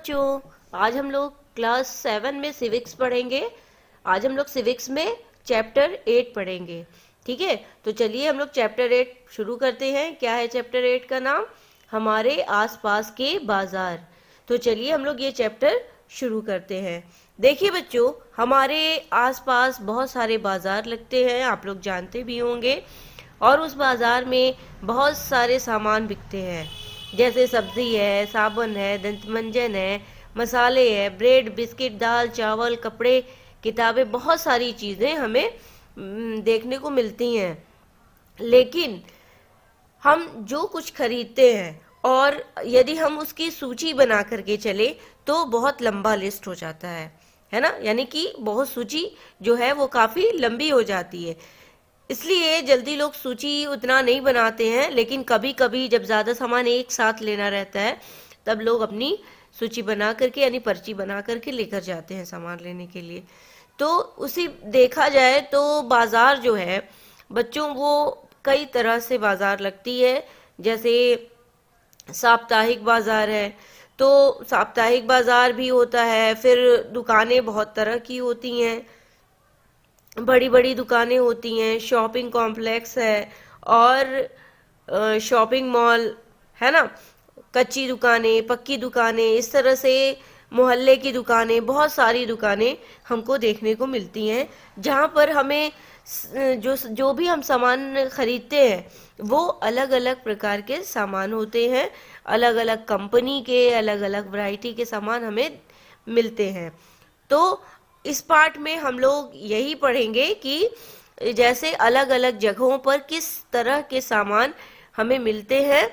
बच्चों, आज हम लोग क्लास 7 में सिविक्स पढ़ेंगे। आज हम लोग सिविक्स में चैप्टर 8 पढ़ेंगे। ठीक है, तो चलिए हम लोग चैप्टर 8 शुरू करते हैं। क्या है चैप्टर 8 का नाम? हमारे आसपास के बाजार। तो चलिए हम लोग ये चैप्टर शुरू करते हैं। देखिए बच्चों, हमारे आसपास बहुत सारे बाजार लगते हैं, आप लोग जानते भी होंगे। और उस बाजार में बहुत सारे सामान बिकते हैं, जैसे सब्जी है, साबुन है, दंतमंजन है, मसाले है, ब्रेड, बिस्किट, दाल, चावल, कपड़े, किताबें, बहुत सारी चीज़ें हमें देखने को मिलती हैं। लेकिन हम जो कुछ खरीदते हैं और यदि हम उसकी सूची बना करके चले तो बहुत लंबा लिस्ट हो जाता है ना। यानी कि बहुत सूची जो है वो काफ़ी लंबी हो जाती है, इसलिए जल्दी लोग सूची उतना नहीं बनाते हैं। लेकिन कभी कभी जब ज़्यादा सामान एक साथ लेना रहता है तब लोग अपनी सूची बना करके यानी पर्ची बना करके लेकर जाते हैं सामान लेने के लिए। तो उसी देखा जाए तो बाज़ार जो है बच्चों, वो कई तरह से बाज़ार लगती है। जैसे साप्ताहिक बाज़ार है, तो साप्ताहिक बाज़ार भी होता है। फिर दुकानें बहुत तरह की होती हैं, बड़ी बड़ी दुकानें होती हैं, शॉपिंग कॉम्प्लेक्स है और शॉपिंग मॉल है ना, कच्ची दुकानें, पक्की दुकानें, इस तरह से मोहल्ले की दुकानें, बहुत सारी दुकानें हमको देखने को मिलती हैं, जहाँ पर हमें जो भी हम सामान खरीदते हैं वो अलग अलग प्रकार के सामान होते हैं, अलग अलग कंपनी के, अलग अलग वैरायटी के सामान हमें मिलते हैं। तो इस पार्ट में हम लोग यही पढ़ेंगे कि जैसे अलग अलग जगहों पर किस तरह के सामान हमें मिलते हैं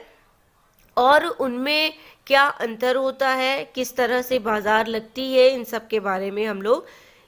और उनमें क्या अंतर होता है, किस तरह से बाजार लगती है, इन सब के बारे में हम लोग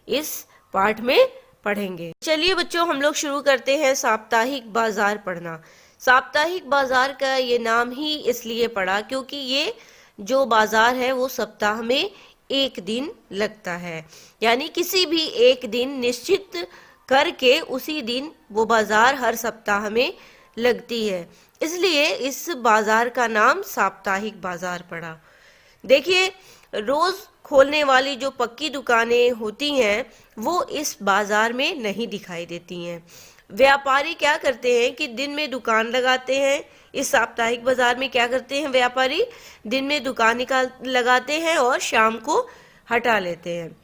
इस पार्ट में पढ़ेंगे। चलिए बच्चों, हम लोग शुरू करते हैं साप्ताहिक बाजार पढ़ना। साप्ताहिक बाजार का ये नाम ही इसलिए पड़ा क्योंकि ये जो बाजार है वो सप्ताह में एक दिन लगता है, यानी किसी भी एक दिन निश्चित करके उसी दिन वो बाजार हर सप्ताह में लगती है, इसलिए इस बाजार का नाम साप्ताहिक बाजार पड़ा। देखिए, रोज खोलने वाली जो पक्की दुकानें होती हैं वो इस बाजार में नहीं दिखाई देती हैं। व्यापारी क्या करते हैं कि दिन में दुकान लगाते हैं। इस साप्ताहिक बाजार में क्या करते हैं व्यापारी? दिन में दुकान लगाते हैं और शाम को हटा लेते हैं।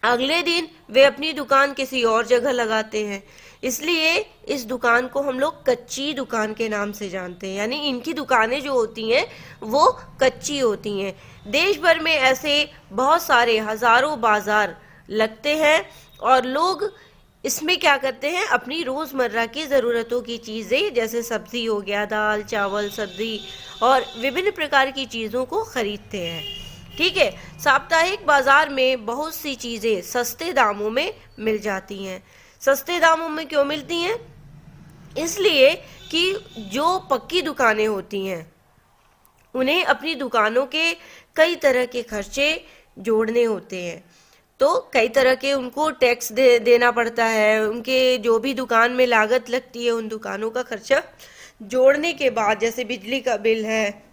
अगले दिन वे अपनी दुकान किसी और जगह लगाते हैं, इसलिए इस दुकान को हम लोग कच्ची दुकान के नाम से जानते हैं। यानी इनकी दुकानें जो होती हैं वो कच्ची होती हैं। देश भर में ऐसे बहुत सारे हजारों बाजार लगते हैं और लोग इसमें क्या करते हैं, अपनी रोज़मर्रा की ज़रूरतों की चीज़ें, जैसे सब्ज़ी हो गया, दाल, चावल, सब्ज़ी और विभिन्न प्रकार की चीज़ों को खरीदते हैं। ठीक है, साप्ताहिक बाज़ार में बहुत सी चीज़ें सस्ते दामों में मिल जाती हैं। सस्ते दामों में क्यों मिलती हैं? इसलिए कि जो पक्की दुकानें होती हैं उन्हें अपनी दुकानों के कई तरह के खर्चे जोड़ने होते हैं, तो कई तरह के उनको टैक्स देना पड़ता है। उनके जो भी दुकान में लागत लगती है उन दुकानों का खर्चा जोड़ने के बाद, जैसे बिजली का बिल है,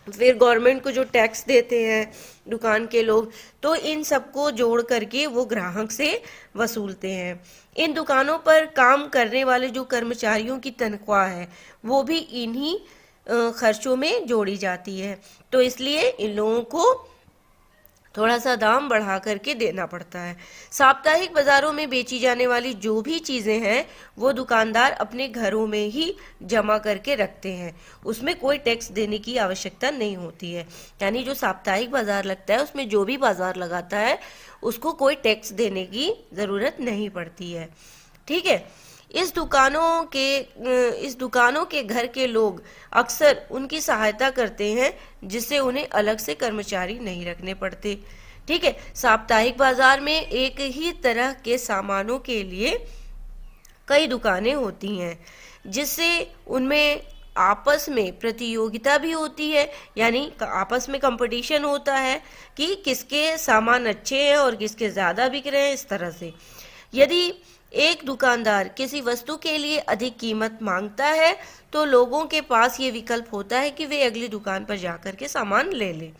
फिर गवर्नमेंट को जो टैक्स देते हैं दुकान के लोग, तो इन सबको जोड़ करके वो ग्राहक से वसूलते हैं। इन दुकानों पर काम करने वाले जो कर्मचारियों की तनख्वाह है वो भी इन्हीं खर्चों में जोड़ी जाती है, तो इसलिए इन लोगों को थोड़ा सा दाम बढ़ा करके देना पड़ता है। साप्ताहिक बाजारों में बेची जाने वाली जो भी चीज़ें हैं वो दुकानदार अपने घरों में ही जमा करके रखते हैं, उसमें कोई टैक्स देने की आवश्यकता नहीं होती है। यानी जो साप्ताहिक बाजार लगता है उसमें जो भी बाजार लगाता है उसको कोई टैक्स देने की ज़रूरत नहीं पड़ती है। ठीक है, इस दुकानों के घर के लोग अक्सर उनकी सहायता करते हैं, जिससे उन्हें अलग से कर्मचारी नहीं रखने पड़ते। ठीक है, साप्ताहिक बाजार में एक ही तरह के सामानों के लिए कई दुकानें होती हैं, जिससे उनमें आपस में प्रतियोगिता भी होती है, यानी आपस में कंपटीशन होता है कि किसके सामान अच्छे हैं और किसके ज़्यादा बिक रहे हैं। इस तरह से यदि एक दुकानदार किसी वस्तु के लिए अधिक कीमत मांगता है तो लोगों के पास ये विकल्प होता है कि वे अगली दुकान पर जाकर के सामान ले लें।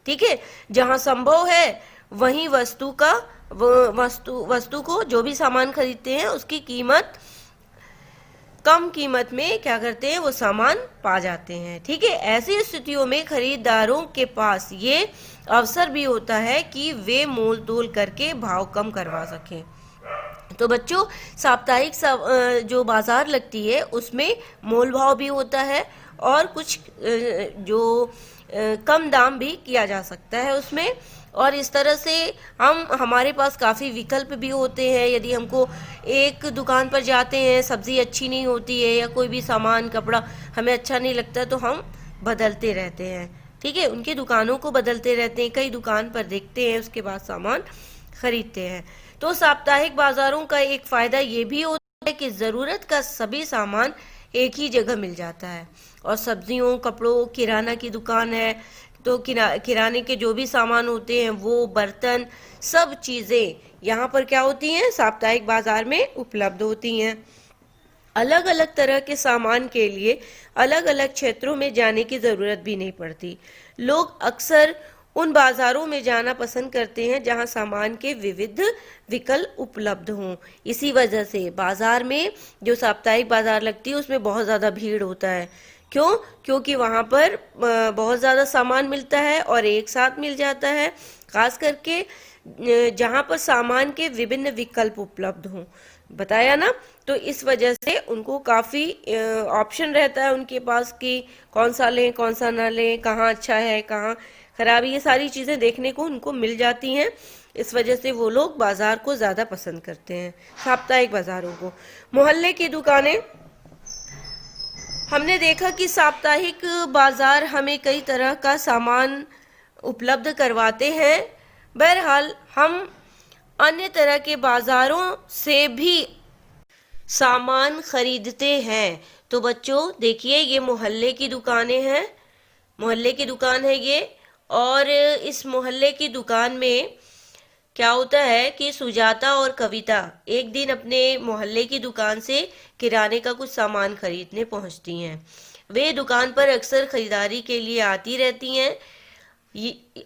ठीक है, जहां संभव है वहीं वस्तु को जो भी सामान खरीदते हैं उसकी कीमत कम कीमत में क्या करते हैं, वो सामान पा जाते हैं। ठीक है, ऐसी स्थितियों में खरीदारों के पास ये अवसर भी होता है कि वे मोल तोल करके भाव कम करवा सकें। तो बच्चों, साप्ताहिक जो बाजार लगती है उसमें मोल भाव भी होता है और कुछ जो कम दाम भी किया जा सकता है उसमें, और इस तरह से हमारे पास काफ़ी विकल्प भी होते हैं। यदि हमको एक दुकान पर जाते हैं, सब्जी अच्छी नहीं होती है या कोई भी सामान कपड़ा हमें अच्छा नहीं लगता, तो हम बदलते रहते हैं। ठीक है, उनकी दुकानों को बदलते रहते हैं, कई दुकान पर देखते हैं, उसके बाद सामान खरीदते हैं। तो साप्ताहिक बाजारों का एक फायदा ये भी होता है कि ज़रूरत का सभी सामान एक ही जगह मिल जाता है। और सब्जियों, कपड़ों, किराना की दुकान है तो किराने के जो भी सामान होते हैं, वो बर्तन, सब चीज़ें यहाँ पर क्या होती हैं, साप्ताहिक बाजार में उपलब्ध होती हैं। अलग अलग तरह के सामान के लिए अलग अलग क्षेत्रों में जाने की ज़रूरत भी नहीं पड़ती। लोग अक्सर उन बाजारों में जाना पसंद करते हैं जहां सामान के विविध विकल्प उपलब्ध हों। इसी वजह से बाजार में जो साप्ताहिक बाजार लगती है उसमें बहुत ज़्यादा भीड़ होता है। क्यों? क्योंकि वहां पर बहुत ज़्यादा सामान मिलता है और एक साथ मिल जाता है, खास करके जहां पर सामान के विभिन्न विकल्प उपलब्ध हों। बताया ना, तो इस वजह से उनको काफ़ी ऑप्शन रहता है उनके पास कि कौन सा लें, कौन सा ना लें, कहाँ अच्छा है, कहाँ खराब, ये सारी चीज़ें देखने को उनको मिल जाती हैं। इस वजह से वो लोग बाजार को ज़्यादा पसंद करते हैं, साप्ताहिक बाजारों को। मोहल्ले की दुकानें, हमने देखा कि साप्ताहिक बाजार हमें कई तरह का सामान उपलब्ध करवाते हैं। बहरहाल हम अन्य तरह के बाजारों से भी सामान खरीदते हैं। तो बच्चों देखिए, ये मोहल्ले की दुकानें हैं, मोहल्ले की दुकान है ये, और इस मोहल्ले की दुकान में क्या होता है कि सुजाता और कविता एक दिन अपने मोहल्ले की दुकान से किराने का कुछ सामान खरीदने पहुंचती हैं। वे दुकान पर अक्सर खरीदारी के लिए आती रहती हैं।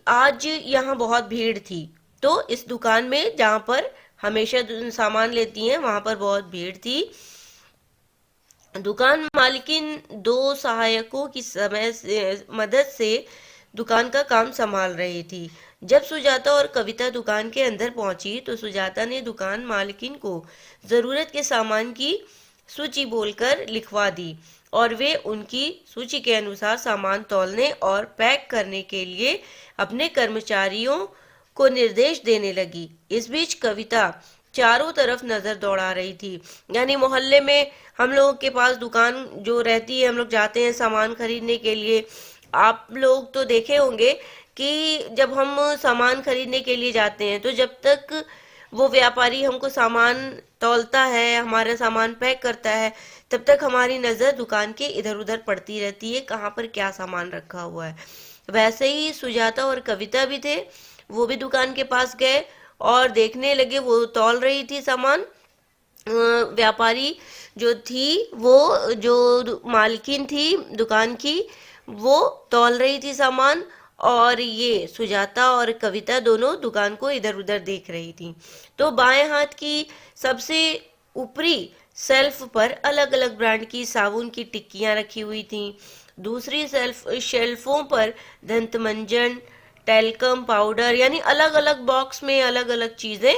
आज यहाँ बहुत भीड़ थी, तो इस दुकान में जहाँ पर हमेशा सामान लेती हैं वहां पर बहुत भीड़ थी। दुकान मालकिन दो सहायकों की मदद से दुकान का काम संभाल रही थी। जब सुजाता और कविता दुकान के अंदर पहुंची तो सुजाता ने दुकान मालकिन को जरूरत के सामान की सूची बोलकर लिखवा दी और वे उनकी सूची के अनुसार सामान तौलने और पैक करने के लिए अपने कर्मचारियों को निर्देश देने लगी। इस बीच कविता चारों तरफ नजर दौड़ा रही थी। यानी मोहल्ले में हम लोगों के पास दुकान जो रहती है, हम लोग जाते हैं सामान खरीदने के लिए। आप लोग तो देखे होंगे कि जब हम सामान खरीदने के लिए जाते हैं तो जब तक वो व्यापारी हमको सामान तौलता है, हमारा सामान पैक करता है, तब तक हमारी नज़र दुकान के इधर उधर पड़ती रहती है, कहाँ पर क्या सामान रखा हुआ है। वैसे ही सुजाता और कविता भी थे, वो भी दुकान के पास गए और देखने लगे। वो तौल रही थी सामान। व्यापारी जो थी, वो जो मालकिन थी दुकान की, वो तौल रही थी सामान, और ये सुजाता और कविता दोनों दुकान को इधर उधर देख रही थी। तो बाएं हाथ की सबसे ऊपरी शेल्फ पर अलग अलग ब्रांड की साबुन की टिक्कियां रखी हुई थी। दूसरी शेल्फों पर दंतमंजन, टेल्कम पाउडर, यानी अलग अलग बॉक्स में अलग अलग चीजें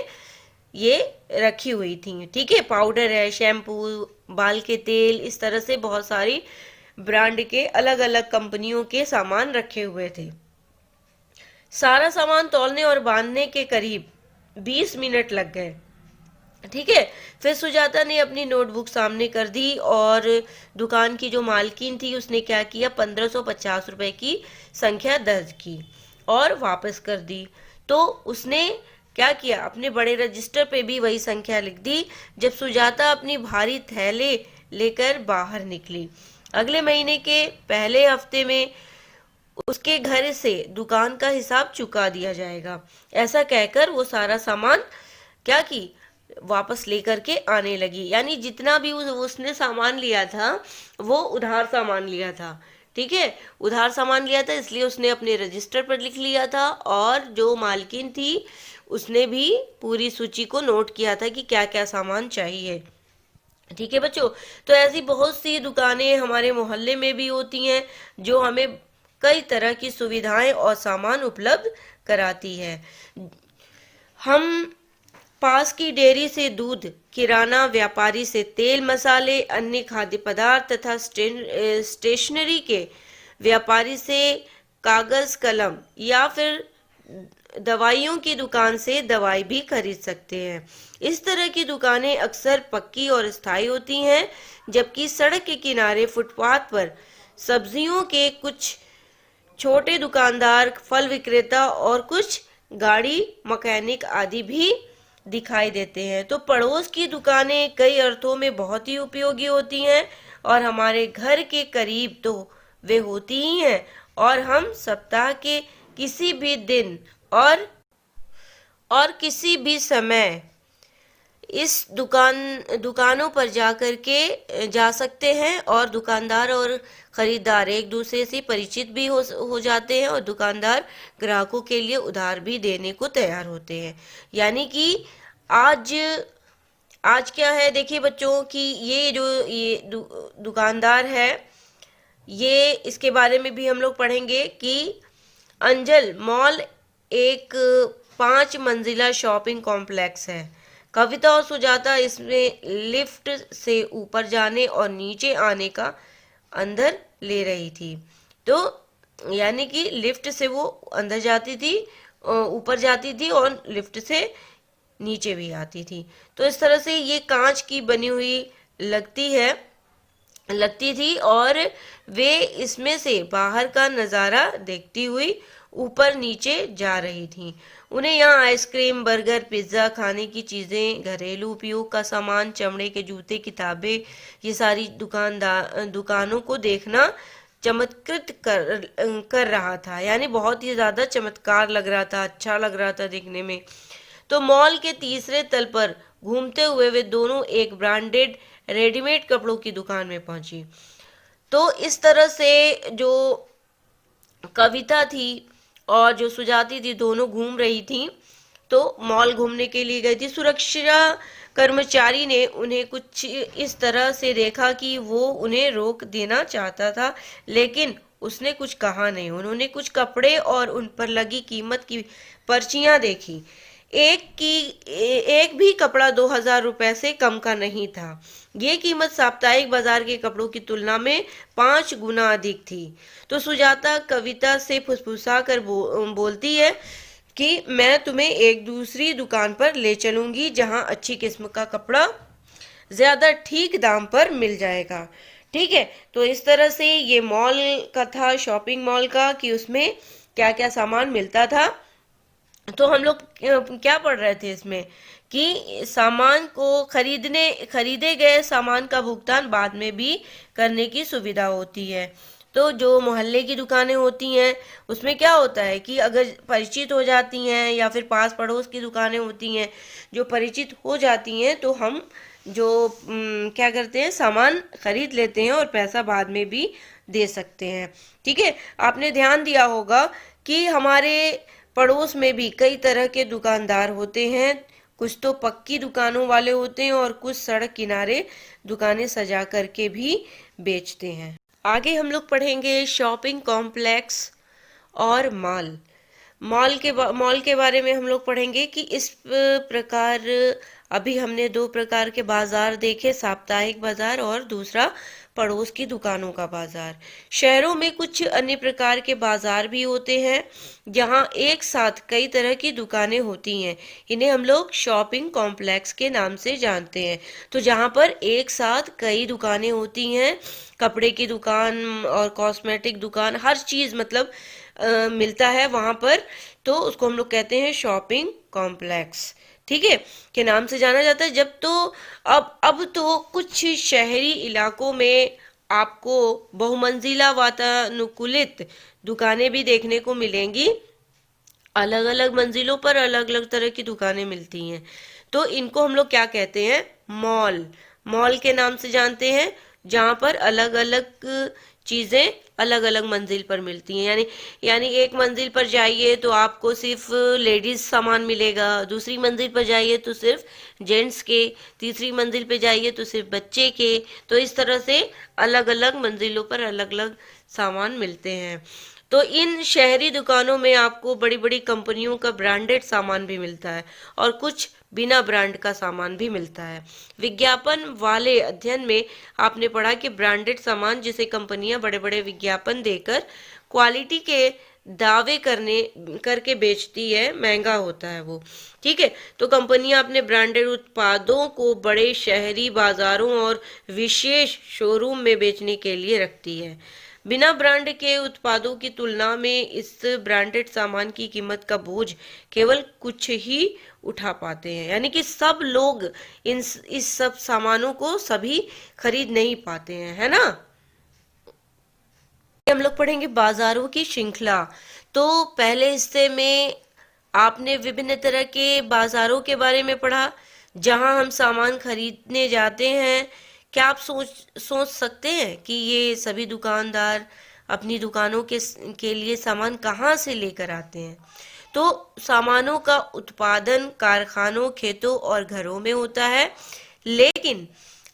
ये रखी हुई थी। ठीक है, पाउडर है, शैम्पू, बाल के तेल, इस तरह से बहुत सारी ब्रांड के अलग अलग कंपनियों के सामान रखे हुए थे। सारा सामान तौलने और बांधने के करीब 20 मिनट लग गए। ठीक है, फिर सुजाता ने अपनी नोटबुक सामने कर दी और दुकान की जो मालकिन थी उसने क्या किया, 1550 रुपए की संख्या दर्ज की और वापस कर दी। तो उसने क्या किया, अपने बड़े रजिस्टर पे भी वही संख्या लिख दी। जब सुजाता अपनी भारी थैले लेकर बाहर निकली, अगले महीने के पहले हफ्ते में उसके घर से दुकान का हिसाब चुका दिया जाएगा, ऐसा कहकर वो सारा सामान क्या की, वापस लेकर के आने लगी। यानी जितना भी उसने सामान लिया था वो उधार सामान लिया था। ठीक है, उधार सामान लिया था इसलिए उसने अपने रजिस्टर पर लिख लिया था, और जो मालकिन थी उसने भी पूरी सूची को नोट किया था कि क्या क्या सामान चाहिए। ठीक है बच्चों, तो ऐसी बहुत सी दुकानें हमारे मोहल्ले में भी होती हैं जो हमें कई तरह की सुविधाएं और सामान उपलब्ध कराती है। हम पास की डेयरी से दूध, किराना व्यापारी से तेल मसाले, अन्य खाद्य पदार्थ तथा स्टेशनरी के व्यापारी से कागज कलम या फिर दवाइयों की दुकान से दवाई भी खरीद सकते हैं। इस तरह की दुकानें अक्सर पक्की और स्थायी होती हैं, जबकि सड़क के किनारे फुटपाथ पर सब्जियों के कुछ छोटे दुकानदार, फल विक्रेता और कुछ गाड़ी मैकेनिक आदि भी दिखाई देते हैं। तो पड़ोस की दुकानें कई अर्थों में बहुत ही उपयोगी होती हैं और हमारे घर के करीब तो वे होती ही हैं, और हम सप्ताह के किसी भी दिन और किसी भी समय इस दुकानों पर जा सकते हैं, और दुकानदार और खरीदार एक दूसरे से परिचित भी हो जाते हैं, और दुकानदार ग्राहकों के लिए उधार भी देने को तैयार होते हैं। यानी कि आज क्या है, देखिए बच्चों कि ये दुकानदार है, ये इसके बारे में भी हम लोग पढ़ेंगे कि अंजल मॉल एक 5 मंजिला शॉपिंग कॉम्प्लेक्स है। कविता और सुजाता इसमें लिफ्ट से ऊपर जाने और नीचे आने का अंदर ले रही थी। तो यानी कि लिफ्ट से वो अंदर जाती थी, ऊपर जाती थी, और लिफ्ट से नीचे भी आती थी। तो इस तरह से ये कांच की बनी हुई लगती थी, और वे इसमें से बाहर का नज़ारा देखती हुई ऊपर नीचे जा रही थी। उन्हें यहाँ आइसक्रीम, बर्गर, पिज्ज़ा, खाने की चीज़ें, घरेलू उपयोग का सामान, चमड़े के जूते, किताबें, ये सारी दुकानों को देखना चमत्कृत कर रहा था। यानी बहुत ही ज़्यादा चमत्कार लग रहा था, अच्छा लग रहा था देखने में। तो मॉल के तीसरे तल पर घूमते हुए वे दोनों एक ब्रांडेड रेडीमेड कपड़ों की दुकान में पहुंची। तो इस तरह से जो कविता थी और जो सुजाती थी दोनों घूम रही थी, तो मॉल घूमने के लिए गई थी। सुरक्षा कर्मचारी ने उन्हें कुछ इस तरह से देखा कि वो उन्हें रोक देना चाहता था, लेकिन उसने कुछ कहा नहीं। उन्होंने कुछ कपड़े और उन पर लगी कीमत की पर्चियां देखी। एक भी कपड़ा 2000 रुपए से कम का नहीं था। ये कीमत साप्ताहिक बाजार के कपड़ों की तुलना में 5 गुना अधिक थी। तो सुजाता कविता से फुसफुसा कर बोलती है कि मैं तुम्हें एक दूसरी दुकान पर ले चलूंगी जहां अच्छी किस्म का कपड़ा ज्यादा ठीक दाम पर मिल जाएगा। ठीक है, तो इस तरह से ये मॉल का था, शॉपिंग मॉल का, कि उसमें क्या क्या सामान मिलता था। तो हम लोग क्या पढ़ रहे थे इसमें कि सामान को खरीदे गए सामान का भुगतान बाद में भी करने की सुविधा होती है। तो जो मोहल्ले की दुकानें होती हैं उसमें क्या होता है कि अगर परिचित हो जाती हैं, या फिर पास पड़ोस की दुकानें होती हैं जो परिचित हो जाती हैं, तो हम जो क्या करते हैं, सामान खरीद लेते हैं और पैसा बाद में भी दे सकते हैं। ठीक है, आपने ध्यान दिया होगा कि हमारे पड़ोस में भी कई तरह के दुकानदार होते हैं। कुछ तो पक्की दुकानों वाले होते हैं और कुछ सड़क किनारे दुकानें सजा करके भी बेचते हैं। आगे हम लोग पढ़ेंगे शॉपिंग कॉम्प्लेक्स और मॉल के बारे में हम लोग पढ़ेंगे कि इस प्रकार अभी हमने 2 प्रकार के बाजार देखे, साप्ताहिक बाजार और दूसरा पड़ोस की दुकानों का बाजार। शहरों में कुछ अन्य प्रकार के बाजार भी होते हैं जहां एक साथ कई तरह की दुकानें होती हैं। इन्हें हम लोग शॉपिंग कॉम्प्लेक्स के नाम से जानते हैं। तो जहां पर एक साथ कई दुकानें होती हैं, कपड़े की दुकान और कॉस्मेटिक दुकान, हर चीज मतलब मिलता है वहां पर, तो उसको हम लोग कहते हैं शॉपिंग कॉम्प्लेक्स। ठीक है, के नाम से जाना जाता है। जब तो अब तो कुछ शहरी इलाकों में आपको बहुमंजिला वातानुकूलित दुकानें भी देखने को मिलेंगी। अलग अलग मंजिलों पर अलग अलग तरह की दुकानें मिलती हैं। तो इनको हम लोग क्या कहते हैं, मॉल के नाम से जानते हैं, जहां पर अलग अलग चीज़ें अलग अलग मंजिल पर मिलती हैं। यानी एक मंजिल पर जाइए तो आपको सिर्फ लेडीज सामान मिलेगा, दूसरी मंजिल पर जाइए तो सिर्फ जेंट्स के, तीसरी मंजिल पे जाइए तो सिर्फ बच्चे के। तो इस तरह से अलग अलग मंजिलों पर अलग अलग सामान मिलते हैं। तो इन शहरी दुकानों में आपको बड़ी बड़ी कंपनियों का ब्रांडेड सामान भी मिलता है और कुछ बिना ब्रांड का सामान भी मिलता है। विज्ञापन वाले अध्ययन में आपने पढ़ा कि ब्रांडेड सामान जिसे कंपनियां बड़े बड़े विज्ञापन देकर क्वालिटी के दावे करके बेचती है, महंगा होता है वो। ठीक है, तो कंपनियां अपने ब्रांडेड उत्पादों को बड़े शहरी बाजारों और विशेष शोरूम में बेचने के लिए रखती है। बिना ब्रांड के उत्पादों की तुलना में इस ब्रांडेड सामान की कीमत का बोझ केवल कुछ ही उठा पाते हैं। यानी कि सब लोग इस सब सामानों को सभी खरीद नहीं पाते हैं, है ना। हम लोग पढ़ेंगे बाजारों की श्रृंखला। तो पहले हिस्से में आपने विभिन्न तरह के बाजारों के बारे में पढ़ा जहां हम सामान खरीदने जाते हैं। क्या आप सोच सकते हैं कि ये सभी दुकानदार अपनी दुकानों के लिए सामान कहाँ से लेकर आते हैं? तो सामानों का उत्पादन कारखानों, खेतों और घरों में होता है, लेकिन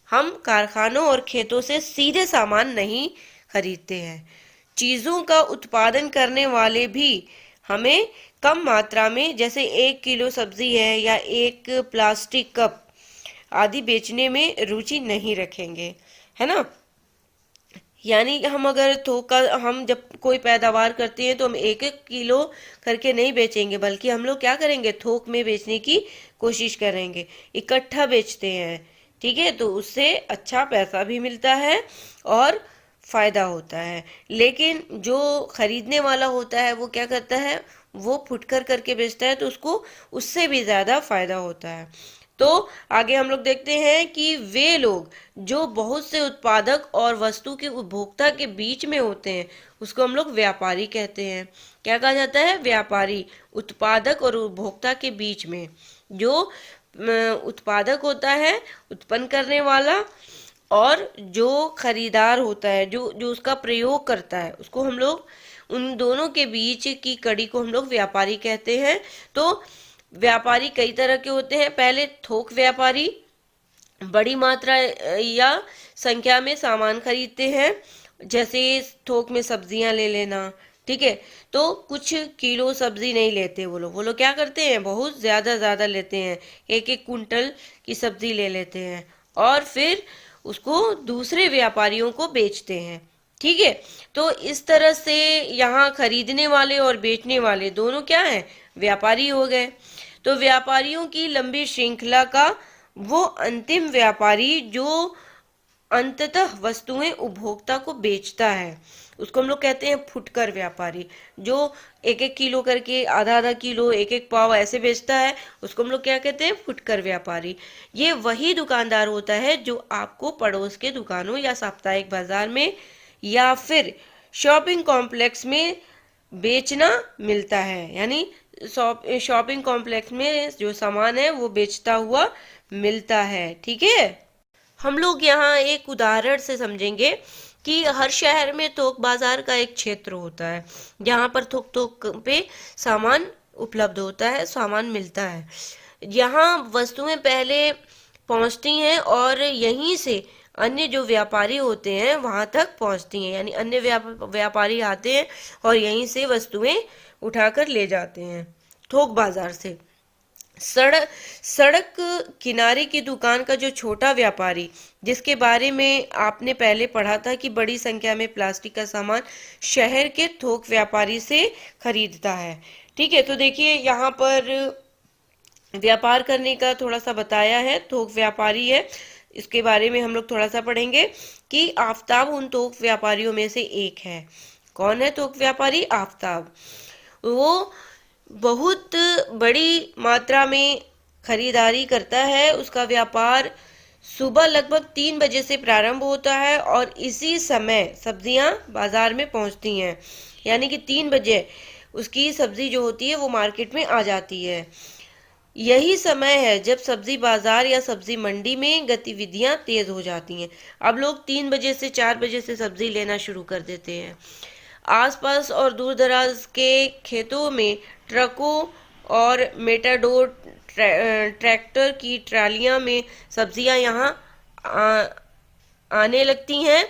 हम कारखानों और खेतों से सीधे सामान नहीं खरीदते हैं। चीजों का उत्पादन करने वाले भी हमें कम मात्रा में, जैसे 1 किलो सब्जी है या 1 प्लास्टिक कप आदि बेचने में रुचि नहीं रखेंगे, है ना। यानी हम अगर हम जब कोई पैदावार करते हैं तो हम 1-1 किलो करके नहीं बेचेंगे, बल्कि हम लोग क्या करेंगे, थोक में बेचने की कोशिश करेंगे, इकट्ठा बेचते हैं। ठीक है, तो उससे अच्छा पैसा भी मिलता है और फायदा होता है। लेकिन जो खरीदने वाला होता है वो क्या करता है, वो फुटकर करके बेचता है, तो उसको उससे भी ज्यादा फायदा होता है। तो आगे हम लोग देखते हैं कि वे लोग जो बहुत से उत्पादक और वस्तु के उपभोक्ता के बीच में होते हैं उसको हम लोग व्यापारी कहते हैं। क्या कहा जाता है? व्यापारी। उत्पादक और उपभोक्ता के बीच में जो उत्पादक होता है, उत्पन्न करने वाला, और जो खरीदार होता है, जो उसका प्रयोग करता है, उसको हम लोग, उन दोनों के बीच की कड़ी को हम लोग व्यापारी कहते हैं। तो व्यापारी कई तरह के होते हैं। पहले थोक व्यापारी बड़ी मात्रा या संख्या में सामान खरीदते हैं, जैसे थोक में सब्जियां ले लेना। ठीक है, तो कुछ किलो सब्जी नहीं लेते वो लोग क्या करते हैं, बहुत ज्यादा लेते हैं, 1-1 कुंटल की सब्जी ले लेते हैं और फिर उसको दूसरे व्यापारियों को बेचते हैं। ठीक है, तो इस तरह से यहाँ खरीदने वाले और बेचने वाले दोनों क्या हैं, व्यापारी हो गए। तो व्यापारियों की लंबी श्रृंखला का वो अंतिम व्यापारी जो अंततः वस्तुएं उपभोक्ता को बेचता है, उसको हम लोग कहते हैं फुटकर व्यापारी। जो 1-1 किलो करके, आधा किलो, 1-1 पाव ऐसे बेचता है, उसको हम लोग क्या कहते हैं, फुटकर व्यापारी। ये वही दुकानदार होता है जो आपको पड़ोस के दुकानों या साप्ताहिक बाजार में या फिर शॉपिंग कॉम्प्लेक्स में बेचना मिलता है। यानी शॉपिंग कॉम्प्लेक्स में जो सामान है वो बेचता हुआ मिलता है। ठीक है, हम लोग यहाँ एक उदाहरण से समझेंगे कि हर शहर में थोक बाजार का एक क्षेत्र होता है जहाँ पर थोक पे सामान उपलब्ध होता है, सामान मिलता है। यहाँ वस्तुएं पहले पहुँचती हैं और यहीं से अन्य जो व्यापारी होते हैं वहां तक पहुंचती हैं। यानी अन्य व्यापारी आते हैं और यहीं से वस्तुएं उठाकर ले जाते हैं थोक बाजार से। सड़क किनारे की दुकान का जो छोटा व्यापारी, जिसके बारे में आपने पहले पढ़ा था कि बड़ी संख्या में प्लास्टिक का सामान शहर के थोक व्यापारी से खरीदता है। ठीक है, तो देखिए यहाँ पर व्यापार करने का थोड़ा सा बताया है, थोक व्यापारी है, इसके बारे में हम लोग थोड़ा सा पढ़ेंगे कि आफताब उन थोक व्यापारियों में से एक है। कौन है थोक व्यापारी? आफताब। वो बहुत बड़ी मात्रा में खरीदारी करता है। उसका व्यापार सुबह लगभग 3 बजे से प्रारंभ होता है और इसी समय सब्जियां बाजार में पहुंचती हैं। यानी कि 3 बजे उसकी सब्जी जो होती है वो मार्केट में आ जाती है। यही समय है जब सब्जी बाजार या सब्जी मंडी में गतिविधियां तेज हो जाती हैं। अब लोग 3 बजे से 4 बजे से सब्जी लेना शुरू कर देते हैं। आसपास और दूर दराज के खेतों में ट्रकों और मेटाडोर ट्रैक्टर की ट्रालियां में सब्जियां यहाँ आने लगती हैं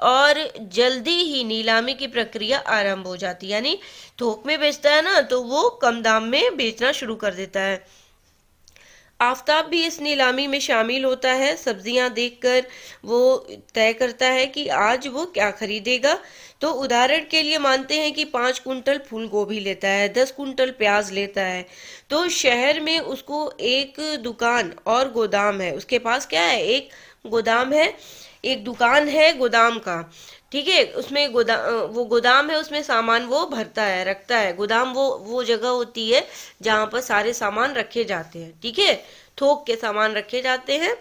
और जल्दी ही नीलामी की प्रक्रिया आरंभ हो जाती है। यानी थोक में बेचता है ना, तो वो कम दाम में बेचना शुरू कर देता है। आफताब भी इस नीलामी में शामिल होता है। सब्जियां देखकर वो तय करता है कि आज वो क्या खरीदेगा। तो उदाहरण के लिए मानते हैं कि 5 कुंटल फूल गोभी लेता है, 10 कुंटल प्याज लेता है। तो शहर में उसको एक दुकान और गोदाम है। उसके पास क्या है? एक गोदाम है, एक दुकान है गोदाम का। ठीक है, उसमें वो गोदाम है, उसमें सामान वो भरता है, रखता है। गोदाम वो जगह होती है जहां पर सारे सामान रखे जाते हैं। ठीक है, थोक के सामान रखे जाते हैं,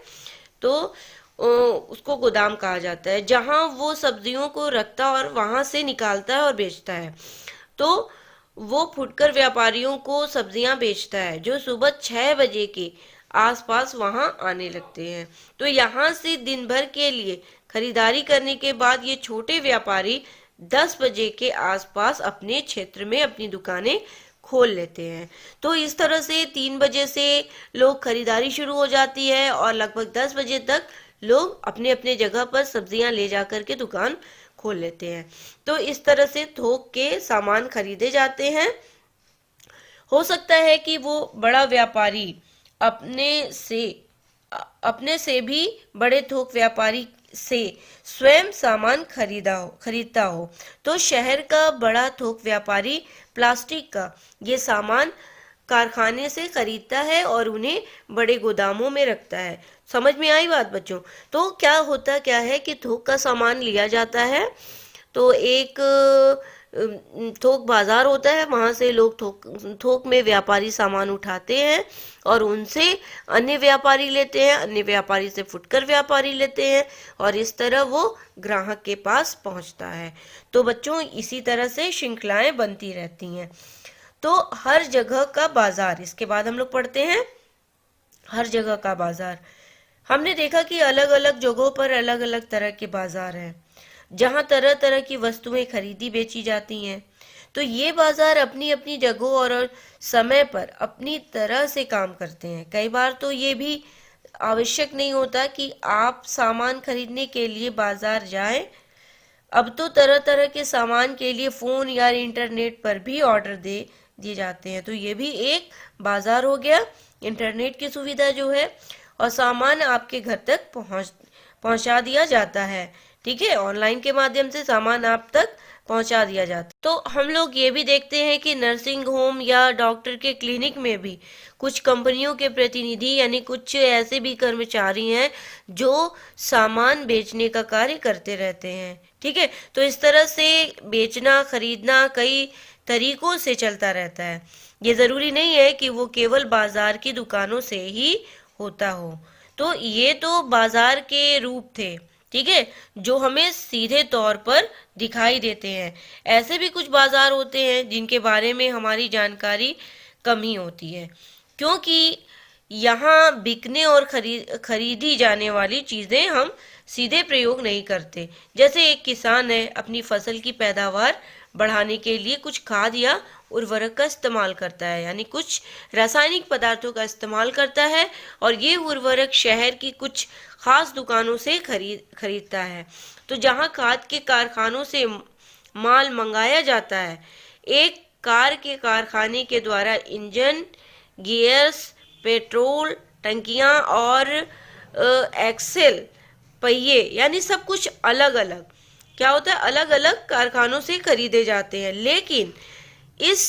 तो उसको गोदाम कहा जाता है, जहां वो सब्जियों को रखता और वहां से निकालता है और बेचता है। तो वो फुटकर व्यापारियों को सब्जियां बेचता है, जो सुबह 6 बजे के आसपास वहां आने लगते हैं। तो यहाँ से दिन भर के लिए खरीदारी करने के बाद ये छोटे व्यापारी 10 बजे के आसपास अपने क्षेत्र में अपनी दुकानें खोल लेते हैं। तो इस तरह से 3 बजे से लोग खरीदारी शुरू हो जाती है और लगभग 10 बजे तक लोग अपने अपने जगह पर सब्जियां ले जाकर के दुकान खोल लेते हैं। तो इस तरह से थोक के सामान खरीदे जाते हैं। हो सकता है कि वो बड़ा व्यापारी अपने से भी बड़े थोक व्यापारी से स्वयं सामान खरीदता हो। तो शहर का बड़ा थोक व्यापारी प्लास्टिक का ये सामान कारखाने से खरीदता है और उन्हें बड़े गोदामों में रखता है। समझ में आई बात बच्चों? तो क्या है कि थोक का सामान लिया जाता है, तो एक थोक बाजार होता है, वहां से लोग थोक में व्यापारी सामान उठाते हैं और उनसे अन्य व्यापारी लेते हैं, अन्य व्यापारी से फुटकर व्यापारी लेते हैं और इस तरह वो ग्राहक के पास पहुंचता है। तो बच्चों, इसी तरह से श्रृंखलाएं बनती रहती हैं। तो हर जगह का बाजार, इसके बाद हम लोग पढ़ते हैं हर जगह का बाजार। हमने देखा कि अलग अलग जगहों पर अलग अलग तरह के बाजार हैं, जहां तरह तरह की वस्तुएं खरीदी बेची जाती हैं। तो ये बाजार अपनी अपनी जगहों और समय पर अपनी तरह से काम करते हैं। कई बार तो ये भी आवश्यक नहीं होता कि आप सामान खरीदने के लिए बाजार जाएं। अब तो तरह तरह के सामान के लिए फोन या इंटरनेट पर भी ऑर्डर दिए जाते हैं। तो ये भी एक बाजार हो गया, इंटरनेट की सुविधा जो है, और सामान आपके घर तक पहुंचा दिया जाता है। ठीक है, ऑनलाइन के माध्यम से सामान आप तक पहुंचा दिया जाता है। तो हम लोग ये भी देखते हैं कि नर्सिंग होम या डॉक्टर के क्लिनिक में भी कुछ कंपनियों के प्रतिनिधि यानी कुछ ऐसे भी कर्मचारी हैं जो सामान बेचने का कार्य करते रहते हैं। ठीक है, तो इस तरह से बेचना खरीदना कई तरीकों से चलता रहता है। ये जरूरी नहीं है कि वो केवल बाजार की दुकानों से ही होता हो। तो ये तो बाजार के रूप थे, ठीक है, जो हमें सीधे तौर पर दिखाई देते हैं। ऐसे भी कुछ बाजार होते हैं जिनके बारे में हमारी जानकारी कम ही होती है, क्योंकि यहाँ बिकने और खरीदी जाने वाली चीजें हम सीधे प्रयोग नहीं करते। जैसे एक किसान है, अपनी फसल की पैदावार बढ़ाने के लिए कुछ खाद या उर्वरक का इस्तेमाल करता है, यानी कुछ रासायनिक पदार्थों का इस्तेमाल करता है, और ये उर्वरक शहर की कुछ खास दुकानों से खरीदता है। तो जहाँ खाद के कारखानों से माल मंगाया जाता है, एक कार के कारखाने के द्वारा इंजन, गियर्स, पेट्रोल टंकियां और एक्सेल पहिए, यानी सब कुछ अलग अलग क्या होता है, अलग अलग कारखानों से खरीदे जाते हैं। लेकिन इस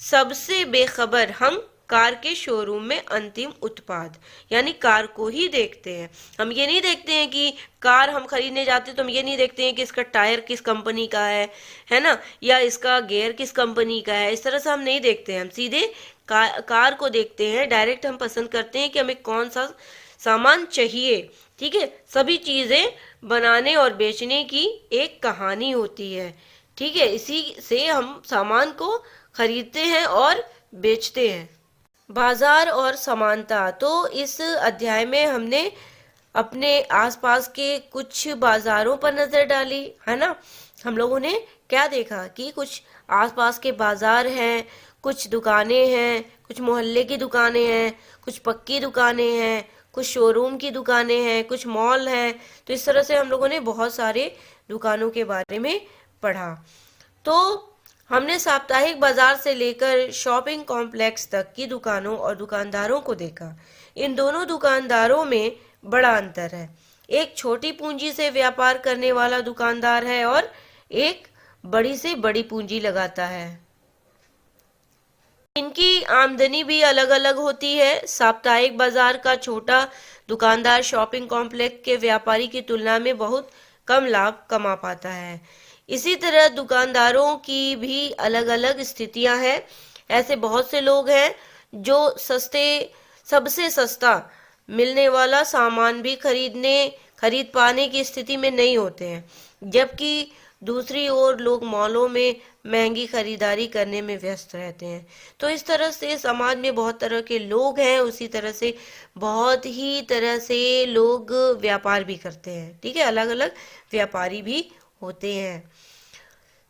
सबसे बेखबर हम कार के शोरूम में अंतिम उत्पाद यानी कार को ही देखते हैं। हम ये नहीं देखते हैं कि कार हम खरीदने जाते हैं तो हम ये नहीं देखते हैं कि इसका टायर किस कंपनी का है ना, या इसका गियर किस कंपनी का है। इस तरह से हम नहीं देखते हैं, हम सीधे कार को देखते हैं। डायरेक्ट हम पसंद करते हैं कि हमें कौन सा सामान चाहिए। ठीक है, सभी चीजें बनाने और बेचने की एक कहानी होती है। ठीक है, इसी से हम सामान को खरीदते हैं और बेचते हैं। बाजार और समानता। तो इस अध्याय में हमने अपने आसपास के कुछ बाजारों पर नजर डाली, है ना। हम लोगों ने क्या देखा कि कुछ आसपास के बाजार हैं, कुछ दुकानें हैं, कुछ मोहल्ले की दुकानें हैं, कुछ पक्की दुकानें हैं, कुछ शोरूम की दुकानें हैं, कुछ मॉल हैं। तो इस तरह से हम लोगों ने बहुत सारे दुकानों के बारे में पढ़ा। तो हमने साप्ताहिक बाजार से लेकर शॉपिंग कॉम्प्लेक्स तक की दुकानों और दुकानदारों को देखा। इन दोनों दुकानदारों में बड़ा अंतर है। एक छोटी पूंजी से व्यापार करने वाला दुकानदार है और एक बड़ी से बड़ी पूंजी लगाता है। इनकी आमदनी भी अलग अलग होती है। साप्ताहिक बाजार का छोटा दुकानदार शॉपिंग कॉम्प्लेक्स के व्यापारी की तुलना में बहुत कम लाभ कमा पाता है। इसी तरह दुकानदारों की भी अलग अलग स्थितियां हैं। ऐसे बहुत से लोग हैं जो सबसे सस्ता मिलने वाला सामान भी खरीद पाने की स्थिति में नहीं होते हैं, जबकि दूसरी ओर लोग मॉलों में महंगी खरीदारी करने में व्यस्त रहते हैं। तो इस तरह से समाज में बहुत तरह के लोग हैं, उसी तरह से बहुत ही तरह से लोग व्यापार भी करते हैं, ठीक है, अलग अलग व्यापारी भी होते हैं।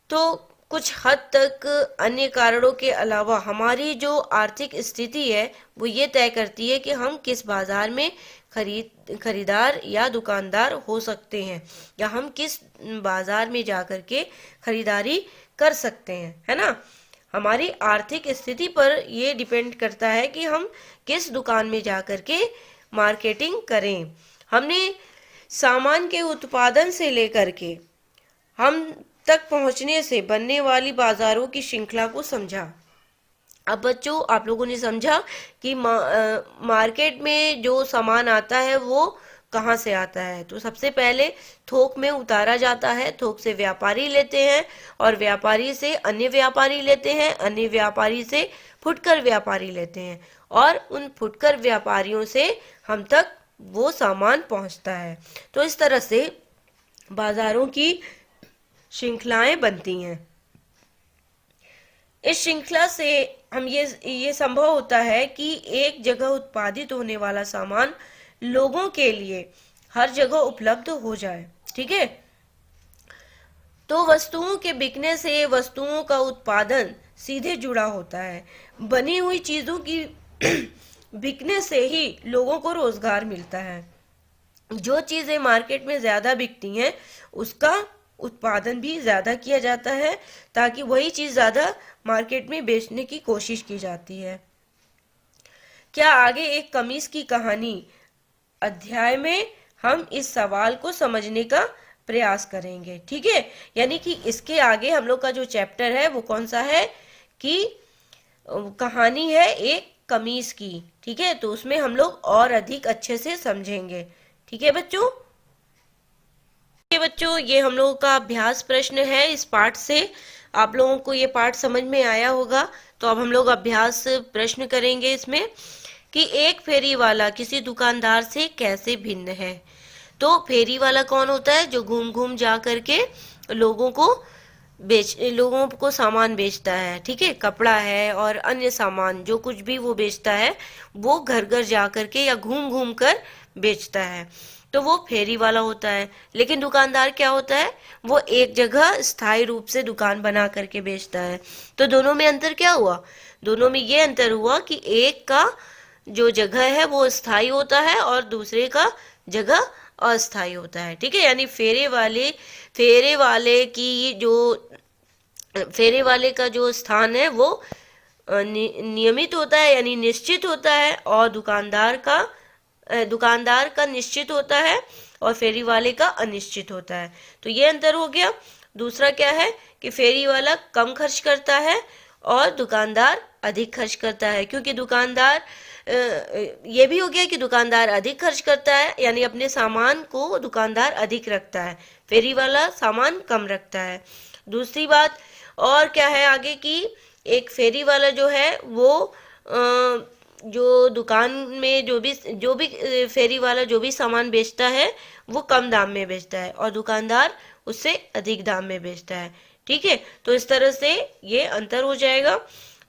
तो कुछ हद तक अन्य कारणों के अलावा हमारी जो आर्थिक स्थिति है वो ये तय करती है कि हम किस बाजार में खरीदार या दुकानदार हो सकते हैं, या हम किस बाजार में जाकर के खरीदारी कर सकते हैं, है ना। हमारी आर्थिक स्थिति पर ये डिपेंड करता है कि हम किस दुकान में जाकर के मार्केटिंग करें। हमने सामान के उत्पादन से लेकर के हम तक पहुंचने से बनने वाली बाजारों की श्रृंखला को समझा। अब बच्चों, आप लोगों ने समझा कि मार्केट में जो सामान आता है वो कहाँ से आता है। तो सबसे पहले थोक में उतारा जाता है, थोक से व्यापारी लेते हैं और व्यापारी से अन्य व्यापारी लेते हैं, अन्य व्यापारी से फुटकर व्यापारी लेते हैं और उन फुटकर व्यापारियों से हम तक वो सामान पहुंचता है। तो इस तरह से बाजारों की श्रृंखलाएं बनती हैं। इस श्रृंखला से हम ये संभव होता है कि एक जगह उत्पादित होने वाला सामान लोगों के लिए हर जगह उपलब्ध हो जाए, ठीक है। तो वस्तुओं के बिकने से वस्तुओं का उत्पादन सीधे जुड़ा होता है। बनी हुई चीजों की बिकने से ही लोगों को रोजगार मिलता है। जो चीजें मार्केट में ज्यादा बिकती हैं उसका उत्पादन भी ज्यादा किया जाता है ताकि वही चीज ज्यादा मार्केट में बेचने की कोशिश की जाती है। क्या आगे एक कमीज की कहानी अध्याय में हम इस सवाल को समझने का प्रयास करेंगे, ठीक है। यानी कि इसके आगे हम लोग का जो चैप्टर है वो कौन सा है कि कहानी है एक कमीज की, ठीक है। तो उसमें हम लोग और अधिक अच्छे से समझेंगे, ठीक है बच्चों। ये हम लोगों का अभ्यास प्रश्न है। इस पाठ से आप लोगों को ये पाठ समझ में आया होगा। तो अब हम लोग अभ्यास प्रश्न करेंगे इसमें कि एक फेरी वाला किसी दुकानदार से कैसे भिन्न है। तो फेरी वाला कौन होता है? जो घूम घूम जा करके लोगों को सामान बेचता है, ठीक है। कपड़ा है और अन्य सामान जो कुछ भी वो बेचता है वो घर घर जा करके या घूम घूम कर बेचता है, तो वो फेरी वाला होता है। लेकिन दुकानदार क्या होता है? वो एक जगह स्थायी रूप से दुकान बना करके बेचता है। तो दोनों में अंतर क्या हुआ? दोनों में ये अंतर हुआ कि एक का जो जगह है वो स्थायी होता है और दूसरे का जगह अस्थायी होता है, ठीक है। यानी फेरे वाले का जो स्थान है वो नियमित होता है यानी निश्चित होता है, और दुकानदार का निश्चित होता है और फेरी वाले का अनिश्चित होता है। तो ये अंतर हो गया। दूसरा क्या है कि फेरी वाला कम खर्च करता है और दुकानदार अधिक खर्च करता है, क्योंकि ये भी हो गया कि दुकानदार अधिक खर्च करता है यानी अपने सामान को दुकानदार अधिक रखता है, फेरी वाला सामान कम रखता है। दूसरी बात और क्या है आगे की एक फेरी वाला जो है वो जो दुकान में जो भी फेरी वाला जो भी सामान बेचता है वो कम दाम में बेचता है और दुकानदार उससे अधिक दाम में बेचता है, ठीक है। तो इस तरह से ये अंतर हो जाएगा।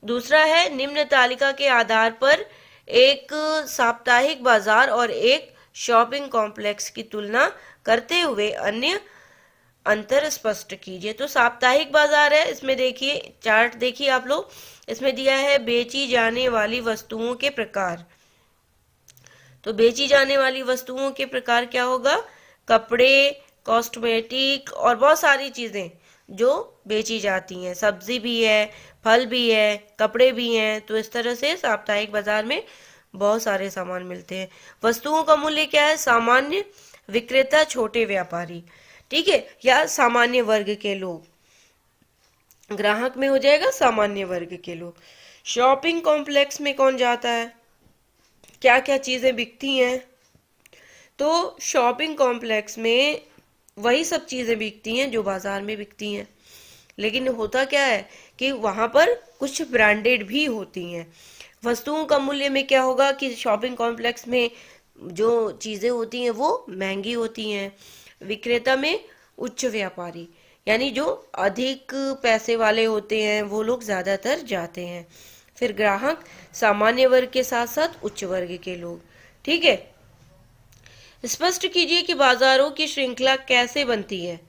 दूसरा है निम्न तालिका के आधार पर एक साप्ताहिक बाजार और एक शॉपिंग कॉम्प्लेक्स की तुलना करते हुए अन्य अंतर स्पष्ट कीजिए। तो साप्ताहिक बाजार है, इसमें देखिए चार्ट देखिए आप लोग, इसमें दिया है बेची जाने वाली वस्तुओं के प्रकार। तो बेची जाने वाली वस्तुओं के प्रकार क्या होगा? कपड़े, कॉस्मेटिक और बहुत सारी चीजें जो बेची जाती हैं, सब्जी भी है, फल भी है, कपड़े भी हैं। तो इस तरह से साप्ताहिक बाजार में बहुत सारे सामान मिलते हैं। वस्तुओं का मूल्य क्या है? सामान्य विक्रेता, छोटे व्यापारी, ठीक है, या सामान्य वर्ग के लोग। ग्राहक में हो जाएगा सामान्य वर्ग के लोग। शॉपिंग कॉम्प्लेक्स में कौन जाता है? क्या क्या चीजें बिकती हैं? तो शॉपिंग कॉम्प्लेक्स में वही सब चीजें बिकती हैं जो बाजार में बिकती हैं, लेकिन होता क्या है कि वहां पर कुछ ब्रांडेड भी होती हैं। वस्तुओं का मूल्य में क्या होगा कि शॉपिंग कॉम्प्लेक्स में जो चीजें होती हैं वो महंगी होती हैं, विक्रेता में उच्च व्यापारी, यानी जो अधिक पैसे वाले होते हैं वो लोग ज्यादातर जाते हैं। फिर ग्राहक सामान्य वर्ग के साथ साथ उच्च वर्ग के लोग, ठीक है। स्पष्ट कीजिए कि बाजारों की श्रृंखला कैसे बनती है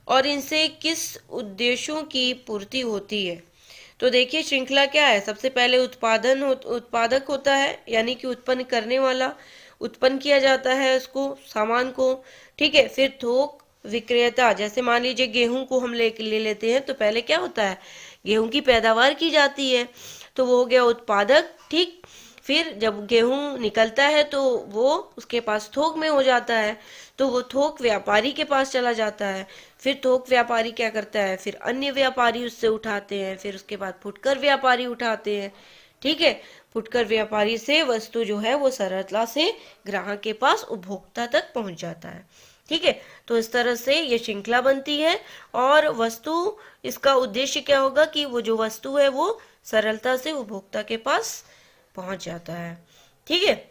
और इनसे किस उद्देश्यों की पूर्ति होती है। तो देखिए श्रृंखला क्या है? सबसे पहले उत्पादक होता है, यानी कि उत्पन्न करने वाला, उत्पन्न किया जाता है उसको, सामान को, ठीक है। फिर थोक विक्रेता, जैसे मान लीजिए गेहूं को हम ले लेते हैं, तो पहले क्या होता है? गेहूं की पैदावार की जाती है, तो वो हो गया उत्पादक, ठीक। फिर जब गेहूं निकलता है तो वो उसके पास थोक में हो जाता है, तो वो थोक व्यापारी के पास चला जाता है। फिर थोक व्यापारी क्या करता है? फिर अन्य व्यापारी उससे उठाते हैं, फिर उसके बाद फुटकर व्यापारी उठाते हैं, ठीक है। फुटकर व्यापारी से वस्तु जो है वो सरलता से ग्राहक के पास, उपभोक्ता तक पहुंच जाता है, ठीक है। तो इस तरह से ये श्रृंखला बनती है। और वस्तु, इसका उद्देश्य क्या होगा कि वो जो वस्तु है वो सरलता से उपभोक्ता के पास पहुंच जाता है, ठीक है।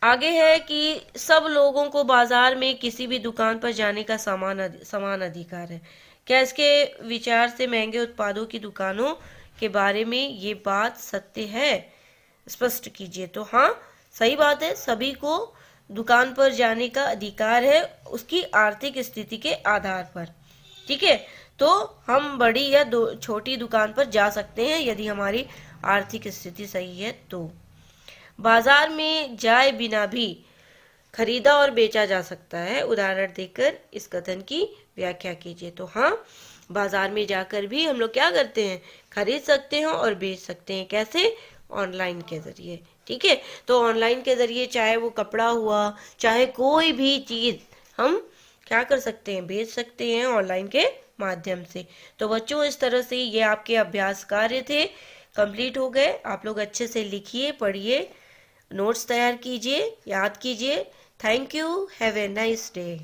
आगे है कि सब लोगों को बाजार में किसी भी दुकान पर जाने का समान अधिकार है। क्या इसके विचार से महंगे उत्पादों की दुकानों के बारे में ये बात सत्य है? स्पष्ट कीजिए। तो हाँ, सही बात है, सभी को दुकान पर जाने का अधिकार है उसकी आर्थिक स्थिति के आधार पर, ठीक है। तो हम बड़ी या छोटी दुकान पर जा सकते हैं यदि हमारी आर्थिक स्थिति सही है तो। बाजार में जाए बिना भी खरीदा और बेचा जा सकता है, उदाहरण देकर इस कथन की व्याख्या कीजिए। तो हाँ, बाजार में जाकर भी हम लोग क्या करते हैं? खरीद सकते हैं और बेच सकते हैं। कैसे? ऑनलाइन के जरिए, ठीक है। तो ऑनलाइन के जरिए चाहे वो कपड़ा हुआ, चाहे कोई भी चीज, हम क्या कर सकते हैं? बेच सकते हैं ऑनलाइन के माध्यम से। तो बच्चों, इस तरह से ये आपके अभ्यास कार्य थे, कंप्लीट हो गए। आप लोग अच्छे से लिखिए, पढ़िए, नोट्स तैयार कीजिए, याद कीजिए। Thank you, have a nice day.